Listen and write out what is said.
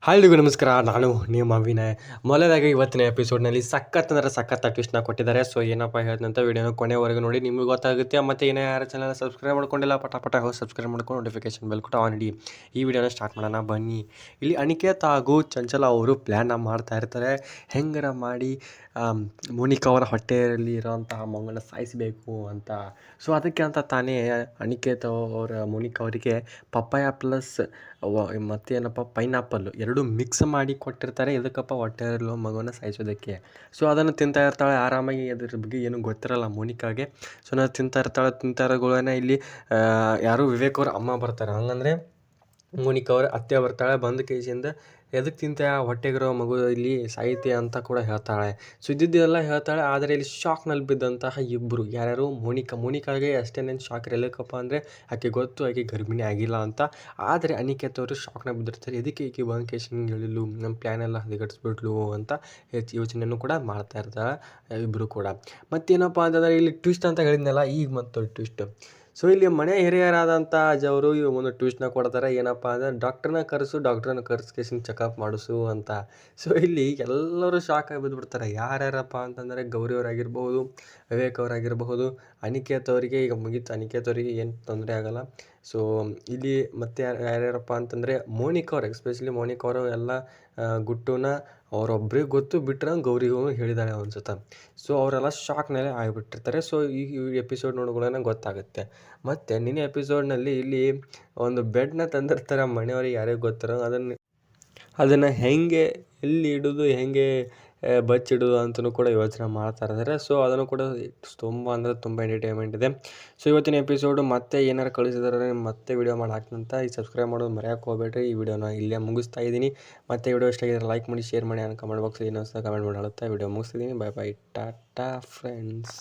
Hi ಎಲ್ರಿಗೂ ನಮಸ್ಕಾರ. ನಾನು ನಿಮ್ಮ ವಿನಯ್. ಮೊದಲನೇದಾಗಿ ಇವತ್ತಿನ ಎಪಿಸೋಡ್ನಲ್ಲಿ ಸಖತ್ ಅಂದರೆ ಸಖತ್ ಟ್ವಿಸ್ಟ್ನ ಕೊಟ್ಟಿದ್ದಾರೆ. ಸೊ ಏನಪ್ಪ ಹೇಳ್ದಂತ ವಿಡಿಯೋನ ಕೊನೆವರೆಗೂ ನೋಡಿ, ನಿಮಗೆ ಗೊತ್ತಾಗುತ್ತೆ. ಮತ್ತು ಏನೇ ಯಾರು ಚಾನಲ್ ಸಬ್ಸ್ಕ್ರೈಬ್ ಮಾಡ್ಕೊಂಡಿಲ್ಲ ಪಟ ಹೋಗಿ ಸಬ್ಸ್ಕ್ರೈಬ್ ಮಾಡ್ಕೊಂಡು ನೋಟಿಫಿಕೇಶನ್ ಬೆಲ್ ಕೂಡ ಆನ್ ಇಡಿ. ಈ ವಿಡಿಯೋನ ಸ್ಟಾರ್ಟ್ ಮಾಡೋಣ ಬನ್ನಿ. ಇಲ್ಲಿ ಅನಿಕೇತ್ ಹಾಗೂ ಚಂಚಲ ಅವರು ಪ್ಲ್ಯಾನ್ನ ಮಾಡ್ತಾ ಇರ್ತಾರೆ. ಹೆಂಗಾರ ಮಾಡಿ ಮೋನಿಕಾ ಅವರ ಹೊಟ್ಟೆಯಲ್ಲಿ ಇರೋಂತಹ ಮಗುನ ಸಾಯಿಸಬೇಕು ಅಂತ. ಸೊ ಅದಕ್ಕೆ ಅಂತ ತಾನೇ ಅನಿಕೇತ್ ಅವರ ಮೋನಿಕಾ ಅವರಿಗೆ ಪಪ್ಪಾಯ ಪ್ಲಸ್ ಮತ್ತೇನಪ್ಪ ಪೈನಾಪಲ್ ಎರಡೂ ಮಿಕ್ಸ್ ಮಾಡಿ ಕೊಟ್ಟಿರ್ತಾರೆ. ಎದಕ್ಕಪ್ಪ ಹೊಟ್ಟೆಯಲ್ಲಿರೋ ಮಗುನ ಸಾಯಿಸೋದಕ್ಕೆ. ಸೊ ಅದನ್ನು ತಿಂತಾ ಇರ್ತಾಳೆ ಆರಾಮಾಗಿ. ಅದ್ರ ಬಗ್ಗೆ ಏನೂ ಗೊತ್ತಿರಲ್ಲ ಮೋನಿಕಾಗೆ. ಸೊ ನಾನು ತಿಂತಾ ಇರೋಗಳನ್ನ ಇಲ್ಲಿ ಯಾರು ವಿವೇಕ್ ಅವ್ರ ಅಮ್ಮ ಬರ್ತಾರೆ. ಹಂಗಂದರೆ ಮೋನಿಕಾ ಅವ್ರ ಅತ್ತೆ ಬರ್ತಾಳೆ. ಬಂದ ಕೇಸಿಂದ ಎದಕ್ಕೆ ತಿಂತೆ, ಹೊಟ್ಟೆಗಿರೋ ಮಗು ಇಲ್ಲಿ ಸಾಹಿತ್ಯ ಅಂತ ಕೂಡ ಹೇಳ್ತಾಳೆ. ಸೊ ಇದ್ದಿದ್ದೆಲ್ಲ ಹೇಳ್ತಾಳೆ. ಆದರೆ ಇಲ್ಲಿ ಶಾಕ್ನಲ್ಲಿ ಬಿದ್ದಂತಹ ಇಬ್ಬರು ಯಾರ್ಯಾರು ಮೋನಿಕಾಗೆ ಅಷ್ಟೇನೇನು ಶಾಕ್ ಇರಲಿಕ್ಕಪ್ಪ ಅಂದರೆ ಆಕೆ ಗೊತ್ತು ಆಕೆ ಗರ್ಭಿಣಿ ಆಗಿಲ್ಲ ಅಂತ. ಆದರೆ ಅನಿಕೇತ್ ಅವರು ಶಾಕ್ನಾಗ ಬಿದ್ದಿರ್ತಾರೆ. ಎದಕ್ಕೆ ಈಕೆ ಬಂದ ಕೇಸಿನ ಹೇಳಿದ್ಲು, ನಮ್ಮ ಪ್ಲ್ಯಾನ್ ಎಲ್ಲ ಹದಗೆಡಿಸ್ಬಿಟ್ಲು ಅಂತ ಯೋಚನೆಯೂ ಕೂಡ ಮಾಡ್ತಾ ಇರ್ತಾಳೆ ಇಬ್ಬರು ಕೂಡ. ಮತ್ತೇನಪ್ಪ ಅಂತಂದರೆ ಇಲ್ಲಿ ಟ್ವಿಸ್ಟ್ ಅಂತ ಹೇಳಿದ್ನಲ್ಲ, ಈಗ ಮತ್ತು ಟ್ವಿಸ್ಟ್. ಸೊ ಇಲ್ಲಿ ಮನೆ ಹಿರಿಯರಾದಂಥ ಅಜ್ಜವರು ಒಂದು ಟ್ವಿಸ್ಟ್ನ ಕೊಡ್ತಾರೆ. ಏನಪ್ಪ ಅಂದರೆ ಡಾಕ್ಟ್ರನ್ನ ಕರೆಸ್ಕೇಸಿನ ಚೆಕಪ್ ಮಾಡಿಸು ಅಂತ. ಸೊ ಇಲ್ಲಿ ಎಲ್ಲರೂ ಶಾಕ್ ಆಗಿ ಬಿದ್ದುಬಿಡ್ತಾರೆ. ಯಾರ್ಯಾರಪ್ಪ ಅಂತಂದರೆ ಗೌರಿ ಅವರಾಗಿರ್ಬಹುದು, ವಿವೇಕ್ ಅವರಾಗಿರಬಹುದು. ಅನಿಕೇತ್ ಅವರಿಗೆ ಈಗ ಮುಗೀತು, ಅನಿಕೇತ್ ಅವರಿಗೆ ಏನು ತೊಂದರೆ ಆಗೋಲ್ಲ. ಸೊ ಇಲ್ಲಿ ಮತ್ತೆ ಯಾರ್ಯಾರಪ್ಪ ಅಂತಂದರೆ ಮೋನಿಕಾ ಅವ್ರು, ಎಸ್ಪೆಷಲಿ ಮೋನಿಕಾ ಅವರು ಎಲ್ಲ ಗುಟ್ಟುನ ಅವರೊಬ್ಬರಿಗೆ ಗೊತ್ತು ಬಿಟ್ಟರೆ ಗೌರಿಗೂ ಹೇಳಿದ್ದಾಳೆ ಅನ್ಸುತ್ತೆ. ಸೊ ಅವರೆಲ್ಲ ಶಾಕ್ನಲ್ಲಿ ಆಗಿಬಿಟ್ಟಿರ್ತಾರೆ. ಸೊ ಈ ಎಪಿಸೋಡ್ ನೋಡ್ಕೊಳ್ಳೋಣ ಗೊತ್ತಾಗುತ್ತೆ. ಮತ್ತು ನಿನ್ನೆ ಎಪಿಸೋಡ್ನಲ್ಲಿ ಇಲ್ಲಿ ಒಂದು ಬೆಡ್ನ ತಂದಿರ್ತಾರೆ ಮನೆಯವ್ರಿಗೆ ಯಾರಿಗೆ ಗೊತ್ತಿರೋ ಅದನ್ನು ಹೆಂಗೆ ಎಲ್ಲಿ ಇಡೋದು, ಹೆಂಗೆ ಬಚ್ಚಿಡೋದು ಅಂತಲೂ ಕೂಡ ಯೋಚನೆ ಮಾಡ್ತಾ ಇರ್ತಾರೆ. ಸೊ ಅದನ್ನು ಕೂಡ ತುಂಬ ಅಂದರೆ ತುಂಬ ಎಂಟರ್ಟೈನ್ಮೆಂಟ್ ಇದೆ. ಸೊ ಇವತ್ತಿನ ಎಪಿಸೋಡು ಮತ್ತೆ ಏನಾರು ಕಳಿಸಿದ್ರೆ ಮತ್ತೆ ವಿಡಿಯೋ ಮಾಡಿ ಹಾಕ್ತಂತ. ಈ ಸಬ್ಸ್ಕ್ರೈಬ್ ಮಾಡೋದು ಮರೆಯೋಕೆ ಹೋಗ್ಬೇಡ್ರಿ. ಈ ವಿಡಿಯೋನ ಇಲ್ಲೇ ಮುಗಿಸ್ತಾ ಇದ್ದೀನಿ. ಮತ್ತು ವಿಡಿಯೋ ಇಷ್ಟ ಆಗಿದ್ರೆ ಲೈಕ್ ಮಾಡಿ, ಶೇರ್ ಮಾಡಿ, ಕಮೆಂಟ್ ಬಾಕ್ಸಲ್ಲಿ ಏನೋ ಕಮೆಂಟ್ ಮಾಡಿ ಹೇಳುತ್ತಾ ವಿಡಿಯೋ ಮುಗಿಸ್ತಿದ್ದೀನಿ. Bye tata friends.